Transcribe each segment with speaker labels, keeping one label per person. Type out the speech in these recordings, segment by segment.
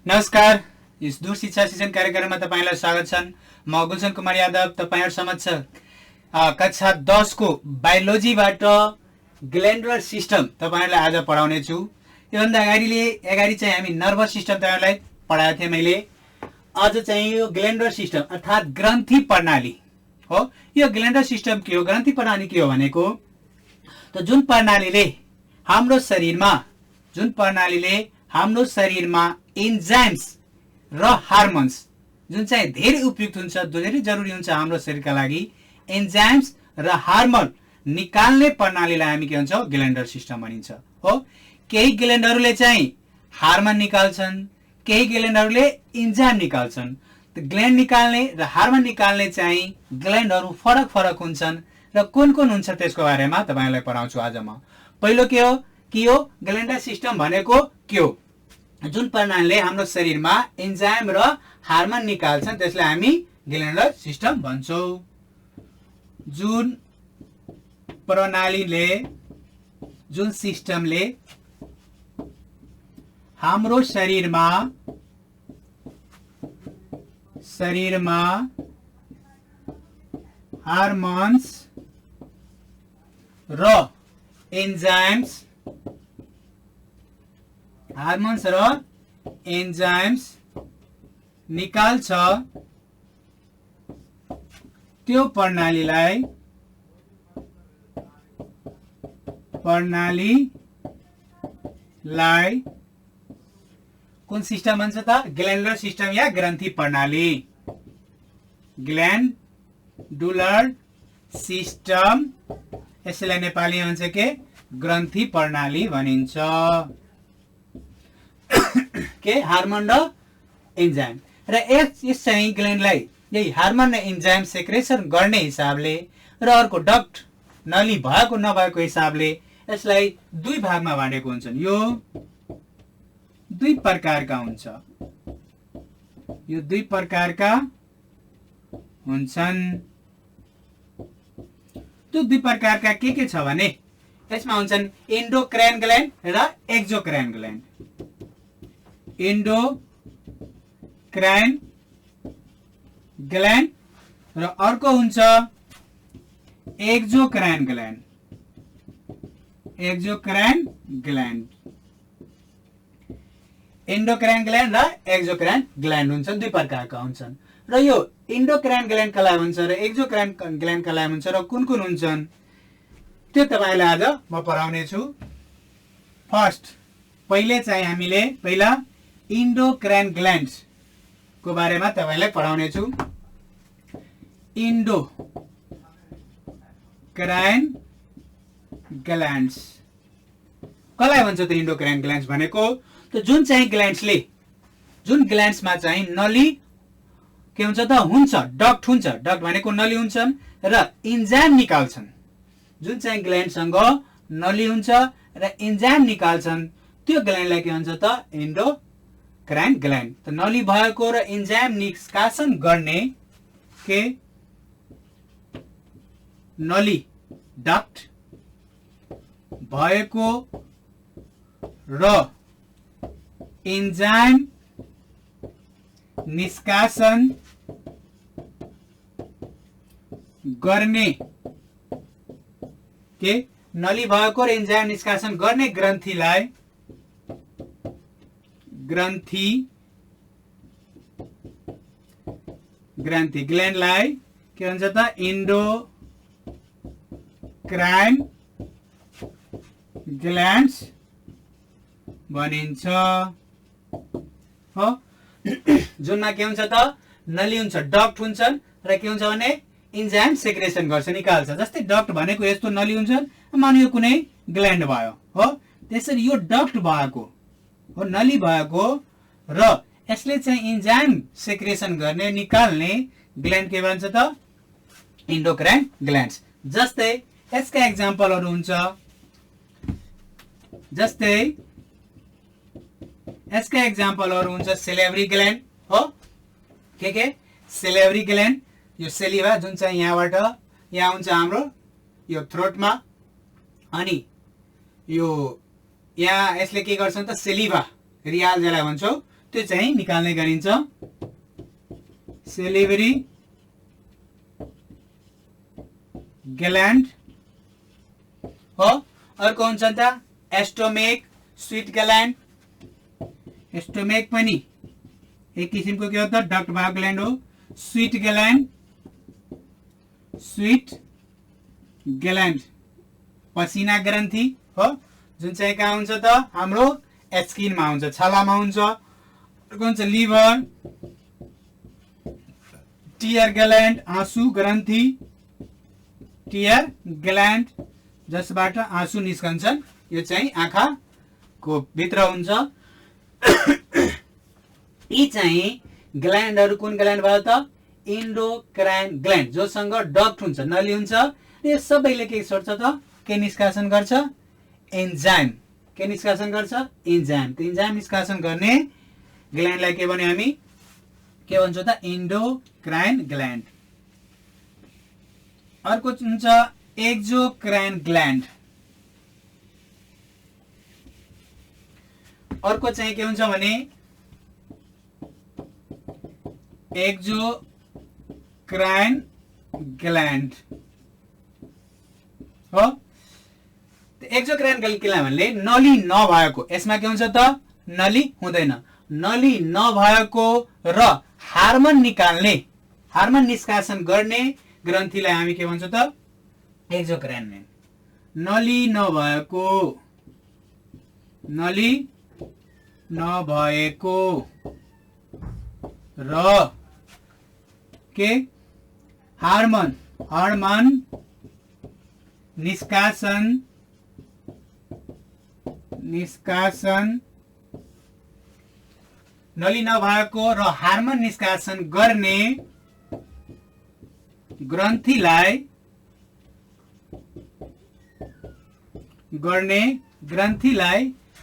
Speaker 1: नमस्कार, इस दूर शिक्षा शिक्षण कार्यक्रममा तपाईलाई स्वागत छन्। म गुलशन कुमार यादव तपाईहरु समक्ष कक्षा 10 को बायोलोजीबाट ग्ल्यान्डुलर सिस्टम तपाईहरुलाई आज पढाउने छु। योभन्दा अगाडि चाहिँ हामी नर्भस सिस्टम तपाईहरुलाई पढाएको थिएँ मैले। आज चाहिँ यो ग्ल्यान्डुलर सिस्टम अर्थात ग्रन्थि प्रणाली हो। यो ग्ल्यान्डुलर सिस्टम के हो, ग्रन्थि प्रणाली के हो भनेको त जुन प्रणालीले हाम्रो शरीरमा एन्जाइम्स र हार्मोन्स जुन चाहिँ धेरै उपयुक्त हुन्छ, धेरै जरुरी हुन्छ हाम्रो शरीरका लागि, एन्जाइम्स र हार्मोन निकाल्ने प्रणालीलाई हामी के भन्छौँ, ग्ल्यान्डुलर सिस्टम भनिन्छ हो। केही ग्ल्यान्डहरूले चाहिँ हार्मोन निकाल्छन्, केही ग्ल्यान्डहरूले एन्जाइम निकाल्छन्। ग्ल्यान्ड निकाल्ने र हार्मोन निकाल्ने चाहिँ ग्ल्यान्डहरू फरक फरक हुन्छन् र कुन कुन हुन्छ त्यसको बारेमा तपाईलाई पढाउँछु आज म। पहिलो के हो ग्ल्यान्डुलर सिस्टम भनेको के हो? जुन प्रणालीले हाम्रो शरीरमा एन्जाइम र हार्मोन निकाल्छन् त्यसलाई हामी ग्ल्यान्डुलर सिस्टम भन्छौँ। जुन प्रणालीले, जुन सिस्टमले हाम्रो शरीरमा हार्मोन्स र एन्जाइम्स निकाल्छ त्यो प्रणालीलाई कुन सिस्टम भन्छ त? ग्ल्यान्डुलर सिस्टम या ग्रन्थि प्रणाली। ग्ल्यान्डुलर सिस्टम, यसलाई नेपालीमा भन्छ के? ग्रन्थि प्रणाली भनिन्छ। के हार्मोन र एन्जाइम र यस चाहिँ ग्ल्यान्डलाई यही हार्मोन र एन्जाइम सेक्रेसन गर्ने हिसाबले र अर्को डक्ट नली भएको नभएको हिसाबले यसलाई दुई भागमा बाँडेको हुन्छन्। यो दुई प्रकारका हुन्छन्। त्यो दुई प्रकारका के छ भने यसमा हुन्छन् एन्डोक्राइन ग्ल्यान्ड र एक्जोक्राइन ग्ल्यान्ड। एन्डोक्राइन ग्ल्यान्ड र अर्को हुन्छ एक्जोक्राइन ग्ल्यान्ड। एन्डोक्राइन ग्ल्यान्ड र एक्जोक्राइन ग्ल्यान्ड हुन्छन्, दुई प्रकारका हुन्छन्। र यो एन्डोक्राइन ग्ल्यान्ड कसलाई भन्छ र एक्जोक्राइन ग्ल्यान्ड कसलाई भन्छ र कुन कुन हुन्छन् त्यो तपाईलाई आज म पढाउने छु। फर्स्ट हामीले एन्डोक्राइन ग्ल्यान्ड्स को बारेमा तपाईलाई पढाउने छु। एन्डोक्राइन ग्ल्यान्ड्स कसलाई भन्छ त? एन्डोक्राइन ग्ल्यान्ड्स भनेको त जुन ग्ल्यान्ड्समा चाहिँ नली के हुन्छ त? हुन्छ, डक्ट हुन्छ। डक्ट भनेको नली हुन्छन् र एन्जाइम निकाल्छन्। जुन चाहिँ ग्ल्यान्डसँग नली हुन्छ र एन्जाइम निकाल्छन् त्यो ग्ल्यान्डलाई के भन्छ त? एन्डोक्राइन ग्ल्यान्ड। त नली भएको र एन्जाइम निष्कासन गर्ने के नली डक्ट भएको र एन्जाइम निष्कासन गर्ने के नली भएको र एन्जाइम निष्कासन गर्ने ग्रन्थि ग्ल्यान्डलाई के भन्छ त? एन्डोक्राइन ग्ल्यान्ड्स भनिन्छ हो। जुनमा के हुन्छ त? नली हुन्छ, डक्ट हुन्छन् र के हुन्छ भने एन्जाइम सेक्रेसन गर्छ, निकाल्छ। जस्तै डक्ट भनेको यस्तो नली हुन्छन्, मानियो कुनै ग्ल्यान्ड भयो हो, त्यसरी यो डक्ट भएको हो, नली भएको र यसले चाहिँ एन्जाइम सेक्रेसन गर्ने, निकाल्ने ग्ल्यान्ड के भन्छ त? एन्डोक्राइन ग्ल्यान्ड्स। जस्तै यसका एक्जाम्पलहरू हुन्छ, सेलेभरी ग्ल्यान्ड हो। के सेलेभरी ग्ल्यान्ड, यो सेलिभा जुन चाहिँ यहाँ हुन्छ हाम्रो यो थ्रोटमा, अनि यो यहाँ यसले के गर्छन् त? सेलिभा रियाल जसलाई भन्छौँ त्यो चाहिँ निकाल्ने गरिन्छ सेलिभरी ग्ल्यान्ड हो। अर्को हुन्छ त एस्टोमेक स्वीट ग्ल्यान्ड। एस्टोमेक पनि एक किसिमको के हो त डक्ट भएको ग्ल्यान्ड हो। स्वीट ग्ल्यान्ड पसिना ग्रन्थि हो जुन चाहिँ कहाँ हुन्छ त हाम्रो स्किनमा हुन्छ छालामा हुन्छ। अर्को हुन्छ लिभर टियर ग्ल्यान्ड आँसु ग्रन्थि टियर ग्ल्यान्ड जसबाट आँसु निस्कन्छन् यो चाहिँ आँखाको भित्र हुन्छ। यी चाहिँ ग्ल्यान्डहरू कुन ग्ल्यान्ड भयो त इन्डोक्राइन ग्ल्यान्ड जोसँग डक्ट हुन्छ नली हुन्छ। यो सबैले के सोच्छ त के निष्कासन गर्छ एन्जाइम। के निष्कासन गर्छ एन्जाइम। त एन्जाइम निष्कासन गर्ने ग्ल्यान्डलाई के भन्यो हामी के भन्छौँ त इन्डोक्राइन ग्ल्यान्ड। अर्को हुन्छ एक्जोक्राइन ग्ल्यान्ड। अर्को चाहिँ के हुन्छ भने एक्जोक्राइन ग्ल्यान्ड हो। एक्जोक्राइन ग्ल्यान्डले नली नभएको यसमा के हुन्छ त नली हुँदैन। नली नभएको र हार्मोन निकाल्ने हार्मोन निष्कासन गर्ने ग्रन्थीलाई हामी के भन्छौँ त एक्जोक्राइन। नली नभएको र के हार्मोन निष्कासन नली नभएको र हार्मोन निष्कासन गर्ने ग्रन्थीलाई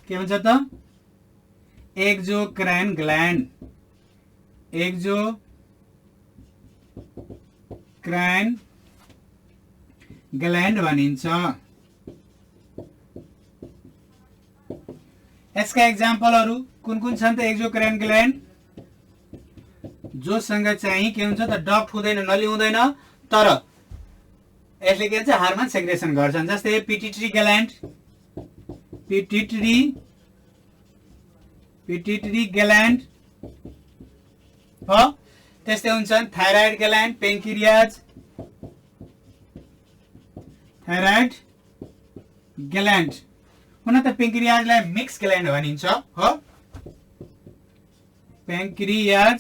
Speaker 1: के भन्छ त एक्जोक्राइन ग्ल्यान्ड। एक्जोक्राइन ग्ल्यान्ड भनिन्छ। यसका एक्जाम्पलहरू कुन कुन छन् त एक्जोक्राइन ग्ल्यान्ड जोसँग चाहिँ के हुन्छ त डक्ट हुँदैन नली हुँदैन तर यसले के भन्छ हार्मोन सेक्रेसन गर्छन्। जस्तै पिट्युटरी ग्ल्यान्ड पिट्युटरी ग्ल्यान्ड हो। त्यस्तै हुन्छन् थाइरोइड ग्ल्यान्ड पेन्क्रियाज थाइरोइड ग्ल्यान्ड। हुन त पेन्क्रियाजलाई मिक्स ग्ल्यान्ड भनिन्छ हो। पेन्क्रियाज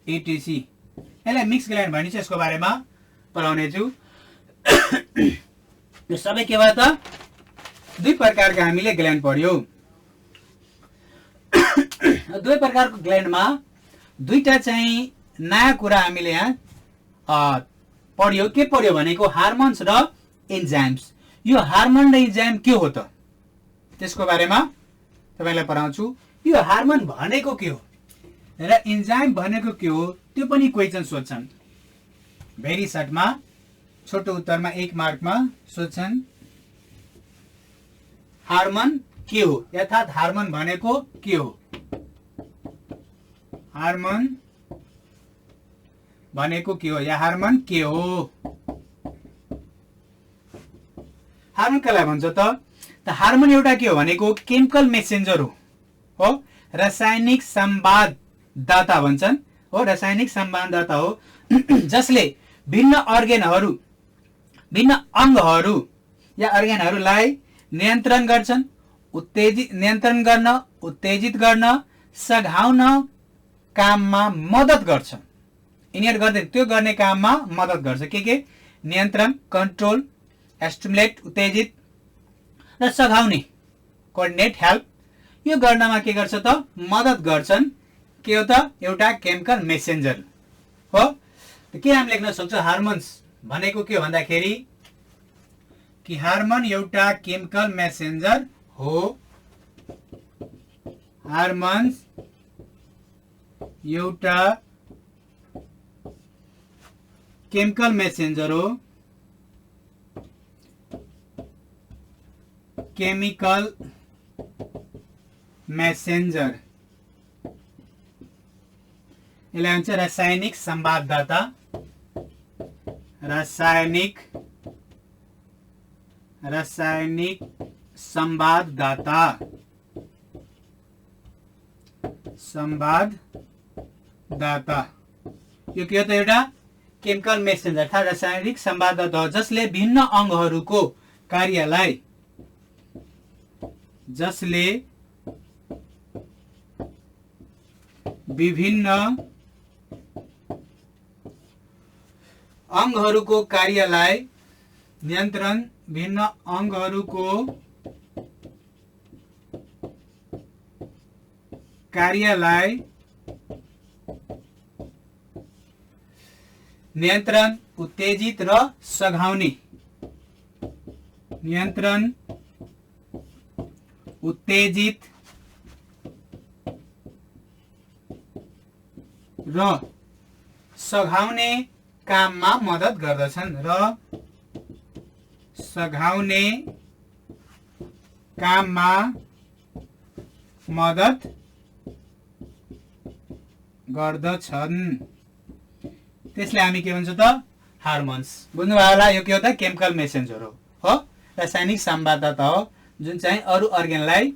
Speaker 1: एटीसी यसलाई मिक्स ग्ल्यान्ड भनिन्छ। यसको बारेमा पढाउने छु। यो सबै के भयो त दुई प्रकारका हामीले ग्ल्यान्ड पढ्यौ। दुई प्रकारको ग्ल्यान्डमा दुईटा चाहिँ नयाँ कुरा हामीले यहाँ पढ्यो। के पढ्यो भनेको हार्मोन्स र एन्जाइम्स। यो हार्मोन र एन्जाइम के हो त त्यसको बारेमा तपाईलाई पढाउँछु। यो हार्मोन भनेको के हो र एन्जाइम भनेको के हो त्यो पनि क्वेशन सोध्छन्। भेरी सर्टमा छोटो उत्तरमा 1 मार्कमा सोध्छन् हार्मोन के हो अर्थात् हार्मोन भनेको के हो। हार्मोन भनेको के हो या हार्मोन के हो। हार्मोन कसलाई भन्छ त हार्मोन एउटा के हो भनेको केमिकल मेसेन्जर हो। रासायनिक संवाददाता भन्छन् हो। रासायनिक संवाददाता हो जसले भिन्न अङ्गहरू या अर्गेनहरूलाई नियन्त्रण गर्छन् उत्तेजित गर्न सघाउन काममा मद्दत गर्छ। यिनीहरू गर्दै त्यो गर्ने काममा मद्दत गर्छ। के नियन्त्रण कन्ट्रोल एस्टिमुलेट उत्तेजित र सघाउने कोअर्डिनेट हेल्प यो गर्नमा के गर्छ त मद्दत गर्छन्। के हो त एउटा केमिकल मेसेन्जर हो। के हामी लेख्न सक्छौँ हार्मोन्स भनेको के भन्दाखेरि कि हार्मोन एउटा केमिकल मेसेन्जर हो। हार्मोन्स एउटा केमिकल मेसेन्जर हो। केमिकल मेसेन्जर यसलाई भन्छ रासायनिक संवाददाता। रासायनिक संवाददाता यो के हो त? एउटा केमिकल मेसेन्जर अर्थात् रासायनिक संवाददाता हो जसले भिन्न अंगहरूको कार्यलाई नियन्त्रण भिन्न अंगहरूको कार्यलाई नियन्त्रण, उत्तेजित र सघाउने। नियन्त्रण, उत्तेजित र सघाउने काममा मद्दत गर्दछन्। त्यसले हामी के भन्छ त? हार्मोन्स। बुझ्नुभयो होला? यो के हो त? केमिकल मेसेन्जर हो, रासायनिक संवाददाता हो जुन चाहिँ अरू अर्गेनलाई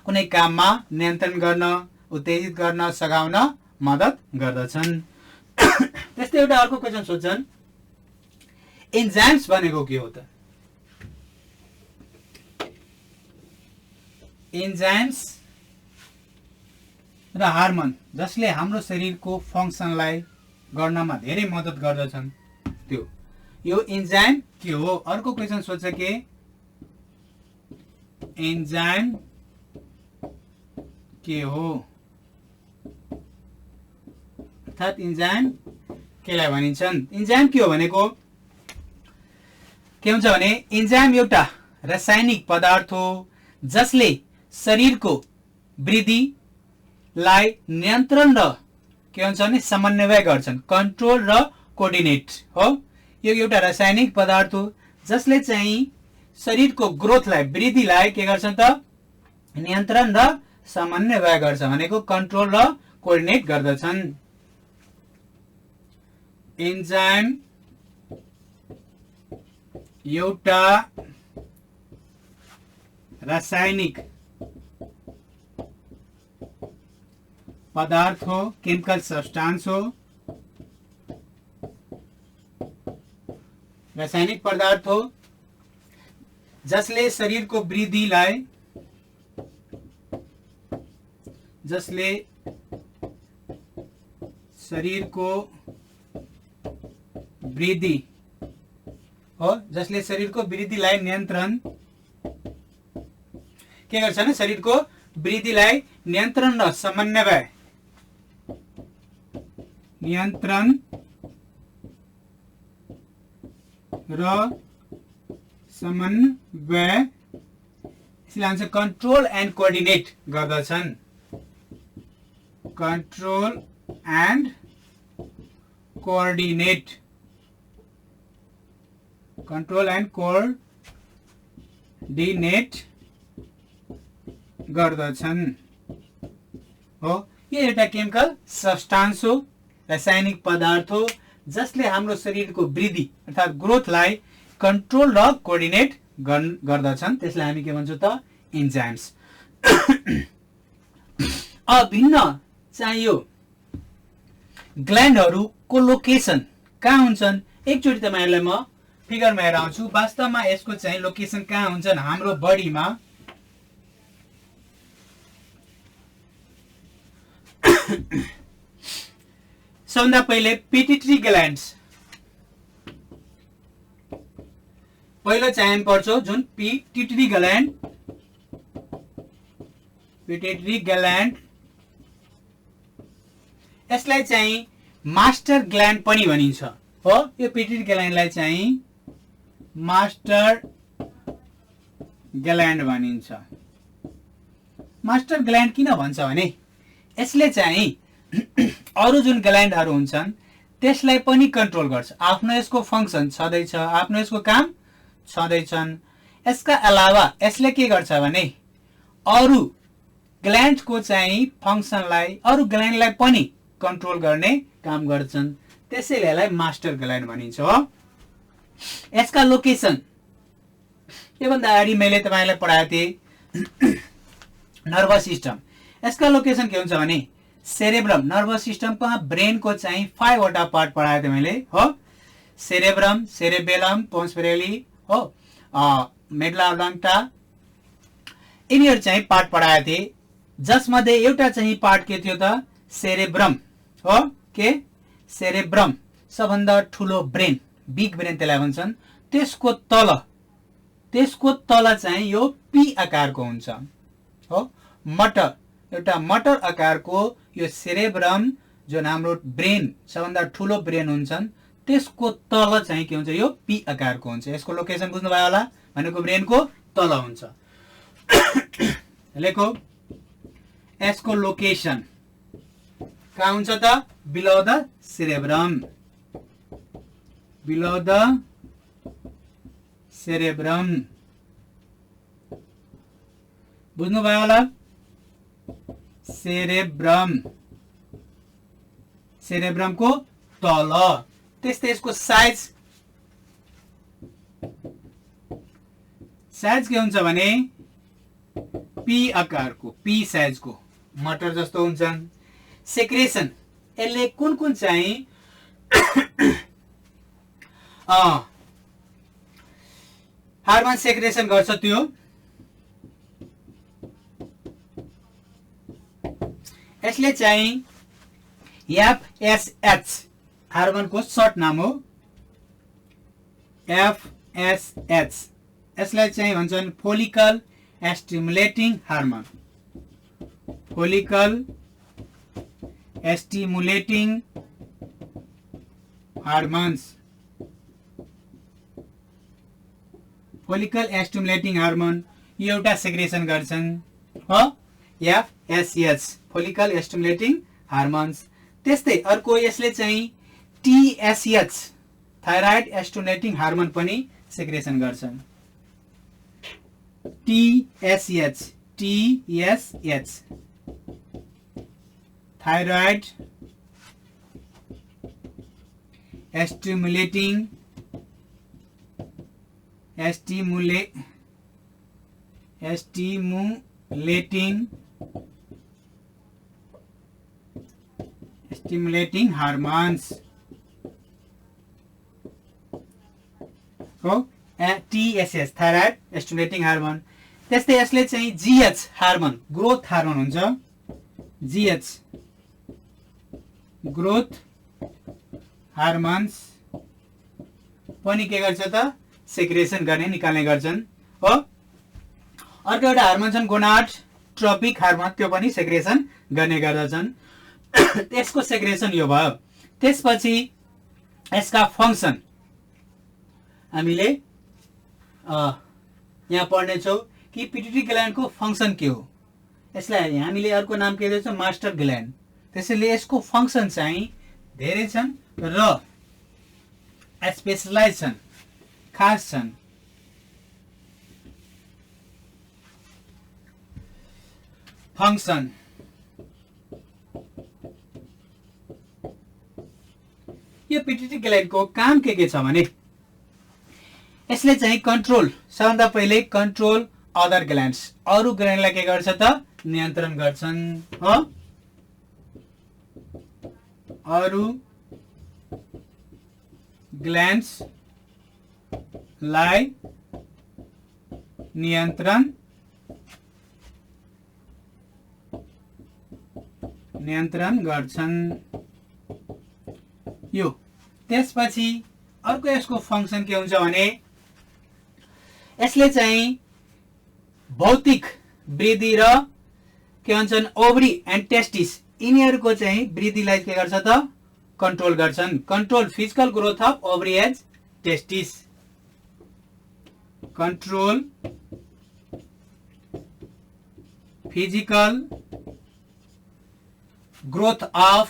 Speaker 1: कुनै काममा नियन्त्रण गर्न, उत्तेजित गर्न, सघाउन मद्दत गर्दछन्। त्यस्तै एउटा अर्को क्वेशन सोध्छन्, एन्जाइम्स भनेको के हो त? एन्जाइम्स र हार्मोन जसले हाम्रो शरीरको फङ्सनलाई गर्नमा धेरै मद्दत गर्दछन्, त्यो यो एन्जाइम के हो? अर्को क्वेशन सोध्छ के एन्जाइम के हो? अर्थात् इन्जाइम केलाई भनिन्छन्? इन्जाइम के हो भनेको के हुन्छ भने इन्जाइम एउटा रासायनिक पदार्थ हो जसले शरीरको वृद्धिलाई नियन्त्रण र के हुन्छ भने समन्वय गर्छन्, कन्ट्रोल र कोअर्डिनेट हो। यो एउटा रासायनिक पदार्थ हो जसले चाहिँ शरीरको ग्रोथलाई, वृद्धिलाई के गर्छन् त? नियन्त्रण र समन्वय गर्छ भनेको कन्ट्रोल र कोअर्डिनेट गर्दछन्। एन्जाइम एउटा रासायनिक पदार्थ हो, केमिकल सब्सटेंस हो, रासायनिक पदार्थ हो जसले शरीरको वृद्धिलाई नियन्त्रण के गर्छ भने शरीरको वृद्धिलाई नियन्त्रण र समन्वय यसले भन्छ कन्ट्रोल एन्ड कोअर्डिनेट गर्दछन्। कन्ट्रोल एन्ड कोअर्डिनेट गर्दछन् हो। यो एउटा केमिकल सब्सटेंस हो, रासायनिक पदार्थ हो जसले हाम्रो शरीरको वृद्धि अर्थात् ग्रोथलाई कन्ट्रोल र कोअर्डिनेट गर्दछन्। त्यसलाई हामी के भन्छौँ त? इन्जाइम्स। भिन्न चाहिँ यो ग्ल्यान्डहरूको लोकेसन कहाँ हुन्छन्? एकचोटि तपाईहरुलाई म फिगरमा हेराउँछु। वास्तवमा यसको चाहिँ लोकेसन कहाँ हुन्छन्? हाम्रो बडीमा सबभन्दा पहिले पिट्युटरी ग्ल्यान्ड्स पहिलो चाहिँ पर्छौ, जुन पिट्युटरी ग्ल्यान्ड यसलाई चाहिँ मास्टर ग्ल्यान्ड पनि भनिन्छ हो। यो पिट्युटरी ग्ल्यान्डलाई चाहिँ मास्टर ग्ल्यान्ड भनिन्छ। मास्टर ग्ल्यान्ड किन भन्छ भने यसले चाहिँ अरु जुन ग्ल्यान्डहरु हुन्छन् त्यसलाई पनि कन्ट्रोल गर्छ। आफ्नो यसको फंक्सन छँदैछ, आफ्नो यसको काम छँदैछन्। यसका अलावा यसले के गर्छ भने अरु ग्ल्यान्डको चाहिँ फंक्सनलाई, अरु ग्ल्यान्डलाई पनि कन्ट्रोल गर्ने काम गर्छन्, त्यसैले यसलाई मास्टर ग्ल्यान्ड भनिन्छ हो। यसका लोकेसन योभन्दा अगाडि मैले तपाईलाई पढाएको थिएँ नर्भस सिस्टम। यसका लोकेसन के हुन्छ भने सेरेब्रम, नर्भस सिस्टमको ब्रेनको चाहिँ 5 वटा पार्ट पढाएको थिएँ मैले हो। सेरेब्रम, सेरेबेलम, पोन्स फेरेली हो, मेडुला ओब्लाङ्गा, यिनीहरू चाहिँ पार्ट पढाएको थिएँ, जसमध्ये एउटा चाहिँ पार्ट के थियो त सेरेब्रम हो। के सेरेब्रम सबभन्दा ठुलो ब्रेन, बिग ब्रेन त्यसलाई भन्छन्। त्यसको तल चाहिँ यो पी आकारको हुन्छ हो। मटर, एउटा मटर आकारको यो सेरेब्रम जुन हाम्रो ब्रेन सबभन्दा ठुलो ब्रेन हुन्छन्, त्यसको तल चाहिँ के हुन्छ यो पी आकारको हुन्छ। यसको लोकेसन बुझ्नुभयो होला, भनेको ब्रेनको तल हुन्छ। लेखो यसको लोकेसन कहाँ हुन्छ त below the cerebrum, below the cerebrum, बुझ्नुभयो होला। सेरेब्रम, सेरेब्रमको तल। त्यस्तै यसको साइज के हुन्छ भने पी आकारको, पी साइजको मटर जस्तो हुन्छन्। सेक्रेसन, यसले कुन कुन चाहिँ हार्मोन सेक्रेसन गर्छ त्यो यसले चाहिँ एफएसएच हार्मोनको सर्ट नाम हो। एफएसएच यसलाई चाहिँ भन्छन् follicle stimulating hormone, follicle stimulating hormones, follicle stimulating hormone यो एउटा सेक्रेसन गर्छन् हो। FSH follicle stimulating hormones. त्यस्तै अर्को यसले चाहिँ टीएसएच थाइरोइड स्टिमुलेटिङ हार्मोन पनि सेक्रेसन गर्छन्। टीएसएच थाइरोइड स्टिमुलेटिङ हार्मोन्स हो। TSH thyroid stimulating hormone. त्यस्तै यसले चाहिँ जीएच हार्मोन, ग्रोथ हार्मोन हुन्छ। जीएच ग्रोथ हार्मोन्स पनि के गर्छ त सेक्रेसन गर्ने, निकाल्ने गर्छन् हो। अर्को एउटा हार्मोन छन् गोनाडोट्रोपिक हार्मोन, त्यो पनि सेक्रेसन गर्ने गर्दछन्। त्यसको सेक्रेसन यो भयो। त्यसपछि यसका फङ्सन हामीले यहाँ पढ्नेछौँ कि पिट्युटरी ग्ल्यान्डको फङ्सन के हो। यसलाई हामीले अर्को नाम के दिन्छौँ मास्टर ग्ल्यान्ड। त्यसैले यसको फङ्सन चाहिँ धेरै छन् र स्पेशलाइज छन्, खास छन्। फङ्सन यो पिट्युटरी ग्ल्यान्डको काम के छ भने यसले चाहिँ कन्ट्रोल, सबभन्दा पहिले कन्ट्रोल अदर ग्ल्यान्ड्स, अरू ग्ल्यान्डलाई के गर्छ त नियन्त्रण गर्छन् हो। अरू ग्ल्यान्ड्सलाई नियन्त्रण गर्छन् यो। त्यसपछि अर्को यसको फङ्सन के हुन्छ भने यसले चाहिँ भौतिक वृद्धि र के भन्छन् ओभरी एन्ड टेस्टिस यिनीहरूको चाहिँ वृद्धिलाई के गर्छ त कन्ट्रोल गर्छन्। Control physical growth of ovary and testis, control physical growth of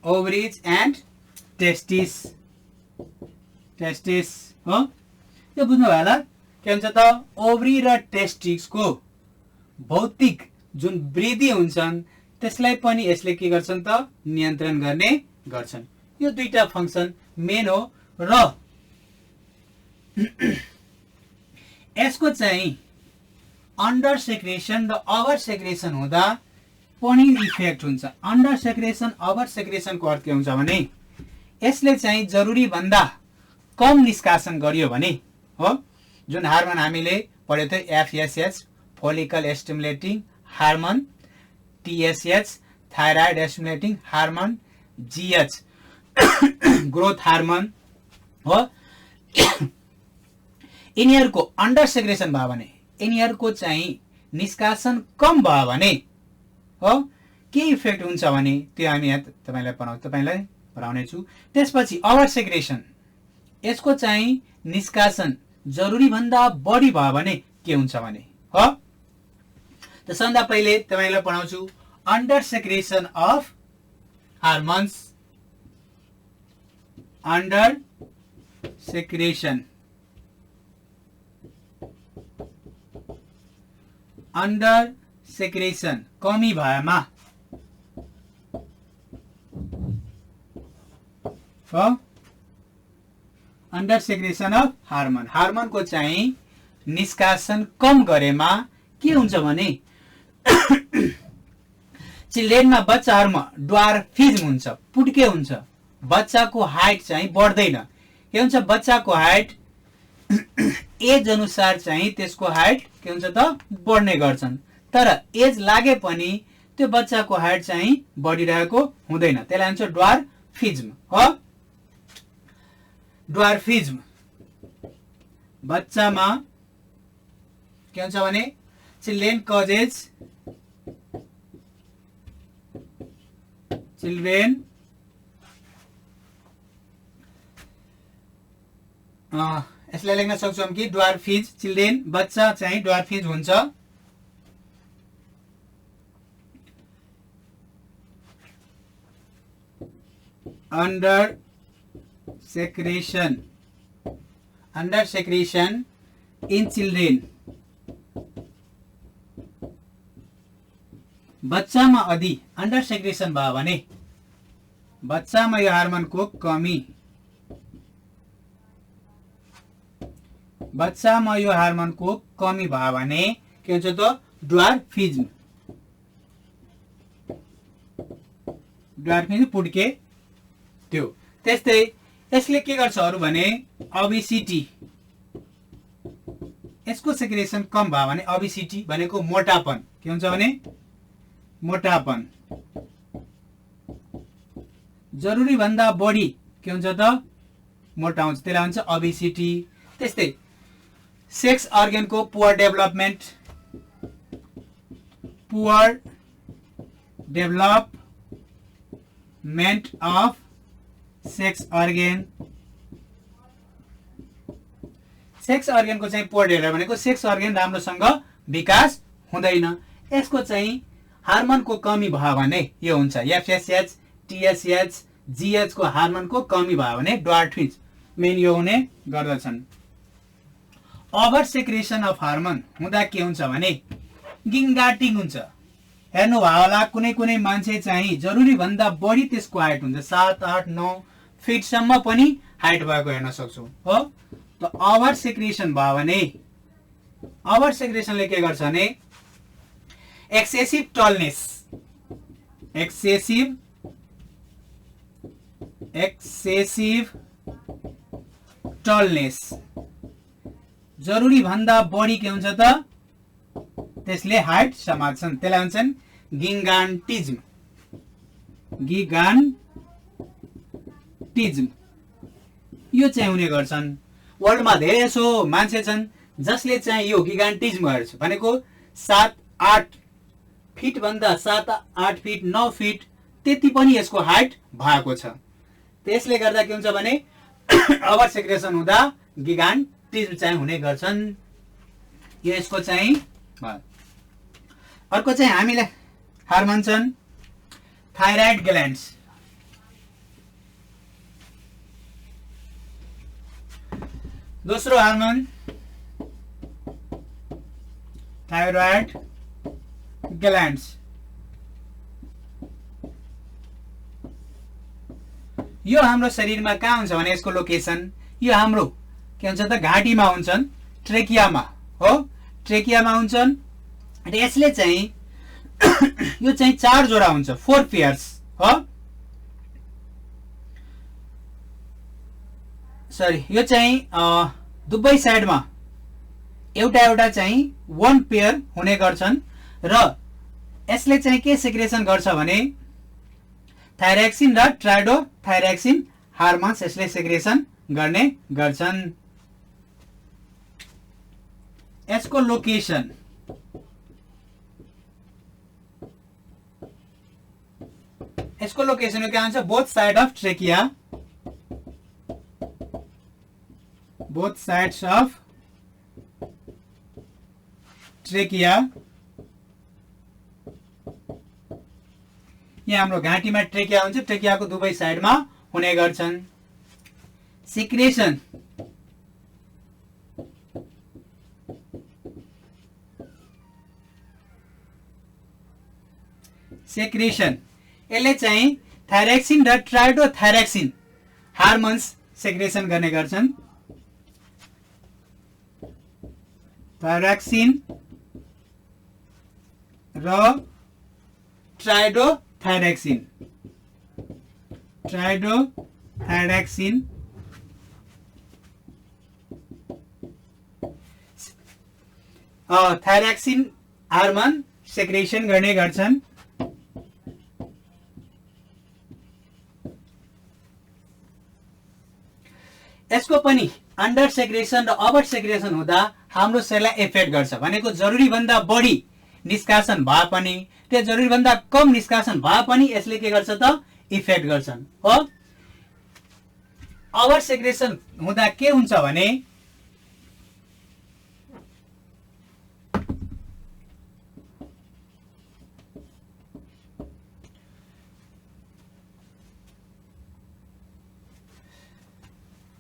Speaker 1: ovaries and testis हो। त्यो बुझ्नु भयो होला के हुन्छ त ओभरी र टेस्टिसको भौतिक जुन वृद्धि हुन्छन् त्यसलाई पनि यसले के गर्छन् त नियन्त्रण गर्ने गर्छन्। यो दुईटा फंक्सन मेन हो र यसको चाहिँ अन्डर सेक्रेसन र ओभर सेक्रेसन हुँदा पनि इफेक्ट हुन्छ। अन्डर सेक्रेसन ओभर सेक्रेसनको अर्थ के हुन्छ भने यसले चाहिँ जरुरी भन्दा कम निष्कासन गरियो भने हो जुन हार्मोन हामीले पढ्यो थियो FSH follicle stimulating hormone, TSH thyroid stimulating hormone, GH growth hormone हो यिनीहरूको अन्डर सेक्रेसन भयो भने यिनीहरूको चाहिँ निष्कासन कम भयो भने हो के इफेक्ट हुन्छ भने त्यो हामी यहाँ तपाईलाई पढाउने छु। त्यसपछि ओभर सेक्रेसन यसको चाहिँ निष्कासन जरुरी भन्दा बढी भयो भने के हुन्छ भने हो त सबभन्दा पहिले तपाईलाई पढाउँछु under secretion of hormones. Under secretion under secretion कमी भएमा अन्डर सेक्रेसन अफ हार्मोन हार्मोनको चाहिँ निष्कासन कम गरेमा के हुन्छ भने चिल्ड्रेनमा बच्चाहरूमा ड्वार्फिज्म हुन्छ, पुड्के हुन्छ, बच्चाको हाइट चाहिँ बढ्दैन। के हुन्छ बच्चाको हाइट एज अनुसार चाहिँ त्यसको हाइट के हुन्छ त बढ्ने गर्छन् तर एज लागे पनि त्यो बच्चाको हाइट चाहिँ बढिरहेको हुँदैन। त्यसलाई हुन्छ ड्वार्फिज्म हो। ड्वार्फिज्म बच्चामा के हुन्छ भने चिल्ड्रेन कजेज चिल्ड्रेन यसलाई लेख्न सक्छौं कि ड्वार्फिज चिल्ड्रेन बच्चा चाहिँ ड्वार्फिज हुन्छ। अंडर secretion in children बच्चामा अधि अंडर सेक्रेसन भयो भने बच्चामा यो हार्मोनको कमी बच्चामा यो हार्मोनको कमी भयो भने के हुन्छ त ड्वार्फिज्म पुड्के त्यो। त्यस्तै यसले के गर्छ अरु भने ओबेसिटी यसको सेक्रेसन कम भयो भने ओबेसिटी भनेको मोटापन के हुन्छ भने मोटापन जरुरी भन्दा बढी के हुन्छ त मोटा हुन्छ त्यसलाई भन्छ ओबेसिटी। त्यस्तै सेक्स अर्गनको पुअर डेभलपमेन्ट अफ सेक्स अर्गनको चाहिँ पुअर डेभलप भनेको सेक्स अर्गन राम्रोसँग विकास हुँदैन। यसको चाहिँ हार्मोनको कमी भयो भने यो हुन्छ एफएसएच टीएसएच जीएच को हार्मोनको कमी भयो भने ड्वार्फिज मेन यो हुने गर्दछन्। ओभर सेक्रेसन अफ हार्मोन हुँदा के हुन्छ भने गिङगाटिङ हुन्छ। हेर्नु भयो होला कुनै कुनै मान्छे चाहिँ जरुरी भन्दा बढी त्यसको हाइट हुन्छ 7, 8, 9 फिट सम्म पनि हाइट भएको हेर्न सक्छौ हो। त ओभर सेक्रेसन भयो भने ओभर सेक्रेसनले के गर्छ भने एक्सेसिभ टलनेस जरुरी भन्दा बढी के हुन्छ त त्यसले हाइट समात्छन् त्यसलाई भन्छन् गिगान्टिज्म यो चाहिँ हुने गर्छन्। वर्ल्डमा धेरै जसो मान्छे छन् जसले चाहिँ यो गिगान्टिज्म गर्छ भनेको 7-8 फिट भन्दा 7-8 फिट 9 फिट त्यति पनि यसको हाइट भएको छ। त्यसले गर्दा के हुन्छ भने ओभर सेक्रेसन हुँदा गिगान्टिज्म चाहिँ हुने गर्छन्। यो यसको चाहिँ अर्को चाहिँ हामीले हार्मोन छन् थाइरोइड ग्ल्यान्ड्स। दोस्रो हार्मोन थाइरोइड ग्ल्यान्ड्स। यो हाम्रो शरीरमा कहाँ हुन्छ भने यसको लोकेसन यो हाम्रो के हुन्छ त घाँटीमा हुन्छन्, ट्रेकियामा हो, ट्रेकियामा हुन्छन्। र यसले चाहिँ यो चाहिँ 4 जोडा हुन्छ, 4 पेयर्स हो, सरी यो चाहिँ दुवै साइडमा एउटा एउटा चाहिँ 1 पेयर हुने गर्छन्। र यसले चाहिँ के सेक्रेसन गर्छ भने थाइरोक्सिन र ट्राइडोथाइरोक्सिन हार्मोन्स यसले सेक्रेसन गर्ने गर्छन्। यसको लोकेसन के हुन्छ, both side of trachea, both sides of trachea. यहाँ हाम्रो घाँटीमा ट्रेकिया हुन्छ, ट्रेकियाको दुवै साइडमा हुने गर्छन्। सिक्रेसन यसले चाहिँ थाइरोक्सिन र ट्राइडोथाइरोक्सिन हार्मोन्स सेक्रेसन गर्ने गर्छन्। थाइरोक्सिन र ट्राइडोथाइरोक्सिन थाइरोक्सिन हार्मोन सेक्रेसन गर्ने गर्छन्। यसको पनि अन्डर सेक्रेसन र ओभर सेक्रेसन हुँदा हाम्रो शरीरलाई इफेक्ट गर्छ। भनेको जरुरी भन्दा बढी निष्कासन भए पनि त्यो जरुरी भन्दा कम निष्कासन भए पनि यसले के गर्छ त इफेक्ट गर्छन् हो। ओभर सेक्रेसन हुँदा के हुन्छ भने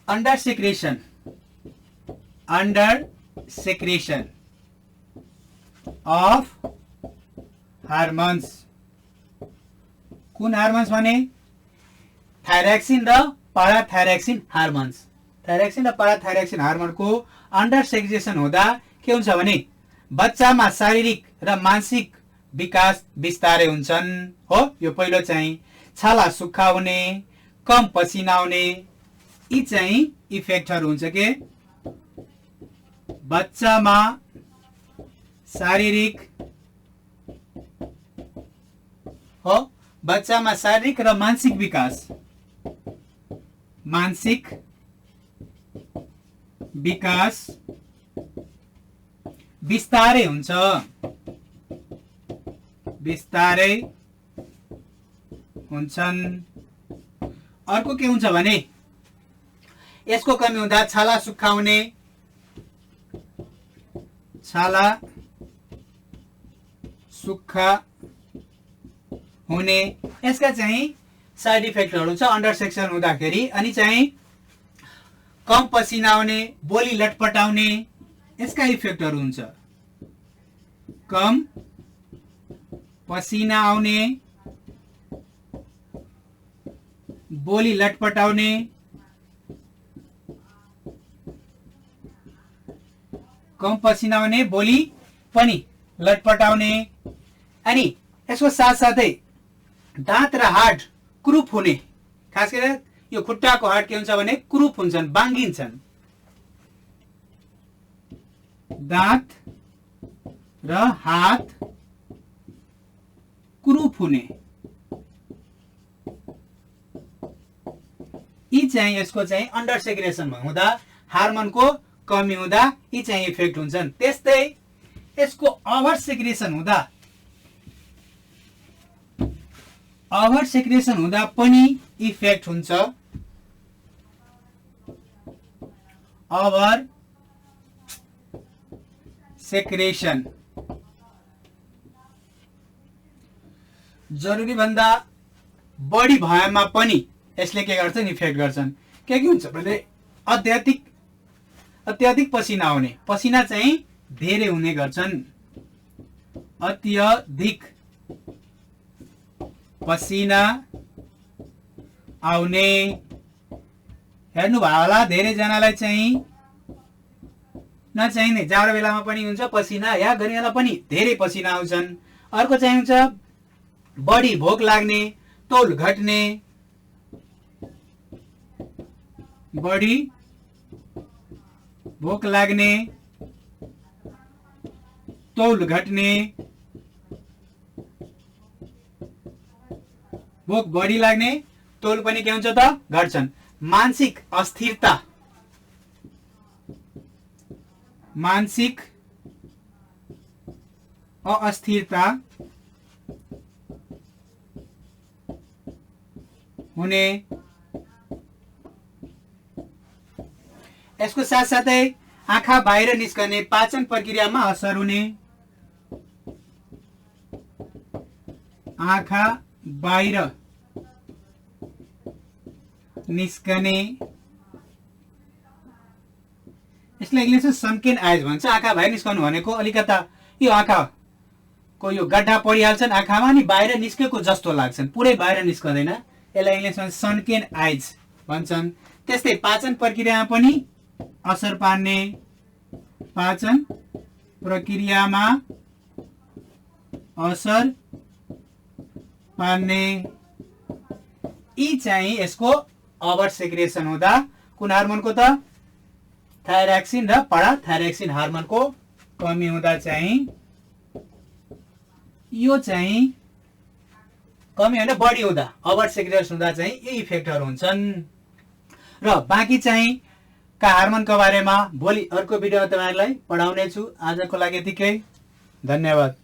Speaker 1: अंडर secretion of हार्मोन्स। कुन हार्मोन्स भने थाइरोक्सिन र पाराथाइरोक्सिन हार्मोन्स। थाइरोक्सिन र पाराथाइरोक्सिन हार्मोनको अंडर सेक्रेसन हुँदा के हुन्छ भने बच्चामा शारीरिक र मानसिक विकास बिस्तारै हुन्छन् हो। यो पहिलो चाहिँ छाला सुक्खा हुने, कम पसिना आउने, यी चाहिँ इफेक्टहरु हुन्छ के बच्चामा शारीरिक हो, बच्चामा शारीरिक र मानसिक विकास बिस्तारै हुन्छ, बिस्तारै हुन्छन्। अर्को के हुन्छ भने यसको कमी हुँदा छाला सुक्खा हुने, छाला सुक्खा हुने, यसका चाहिँ साइड इफेक्टहरु हुन्छ अन्डर सेक्सन हुँदाखेरि। अनि चाहिँ कम पसिना आउने, बोली लटपटाउने, यसका इफेक्टहरु हुन्छ। कम पसिना आउने, बोली लटपटाउने, कम पसिना आउने, बोली पनि लटपटाउने। अनि यसको साथसाथै दाँत र हाड क्रुप हुने, खास गरेर यो खुट्टाको हाड के हुन्छ भने क्रुप हुन्छन्, बाङ्गिन्छन्। दाँत र हात क्रुप हुने, यी चाहिँ यसको चाहिँ अन्डर सेक्रेसन हुँदा, हार्मोनको कमी हुँदा यी चाहिँ इफेक्ट हुन्छन्। त्यस्तै यसको ओभर सेक्रेसन हुँदा, ओभर सेक्रेसन हुँदा पनि इफेक्ट हुन्छ। ओभर सेक्रेसन जरुरी भन्दा बढी भएमा पनि यसले के गर्छन् इफेक्ट गर्छन्। के हुन्छ भने अत्यधिक पसिना आउने, पसिना चाहिँ धेरै हुने गर्छन्। अत्यधिक पसिना आउने, हेर्नुभयो होला धेरैजनालाई चाहिँ नचाहिने जाडो बेलामा पनि हुन्छ पसिना, या गरिएला पनि धेरै पसिना आउँछन्। अर्को चाहिँ हुन्छ बढी भोक लाग्ने, तौल घट्ने, बढी भोक लाग्ने, तौल घट्ने, भोक बढी लाग्ने, तौल पनि के हुन्छ त घट्छन्। मानसिक अस्थिरता, मानसिक अस्थिरता हुने, यसको साथसाथै आँखा बाहिर निस्कने, पाचन प्रक्रियामा असर हुने, आँखा बाहिर निस्कने, यसलाई इङ्ग्लिसमा सनकेन आइज भन्छ। आँखा बाहिर निस्कनु भनेको अलिकता यो आँखाको यो गड्ढा परिहाल्छन् आँखामा अनि बाहिर निस्केको जस्तो लाग्छन्, पुरै बाहिर निस्कदैन, यसलाई इङ्ग्लिसमा सनकेन आइज भन्छन्। त्यस्तै पाचन प्रक्रियामा पनि असर पार्ने, पाचन प्रक्रियामा असर पार्ने, यी चाहिँ यसको ओभर सेक्रेसन हुँदा कुन हार्मोनको त थाइरोक्सिन र पाराथाइरोक्सिन हार्मोनको कमी हुँदा चाहिँ यो चाहिँ कमी होइन बढी हुँदा ओभर सेक्रेसन हुँदा चाहिँ यी इफेक्टहरू हुन्छन्। र बाँकी चाहिँ का हार्मोनको बारेमा भोलि अर्को भिडियोमा तपाईहरुलाई पढाउने छु। आजको लागि यतिकै, धन्यवाद।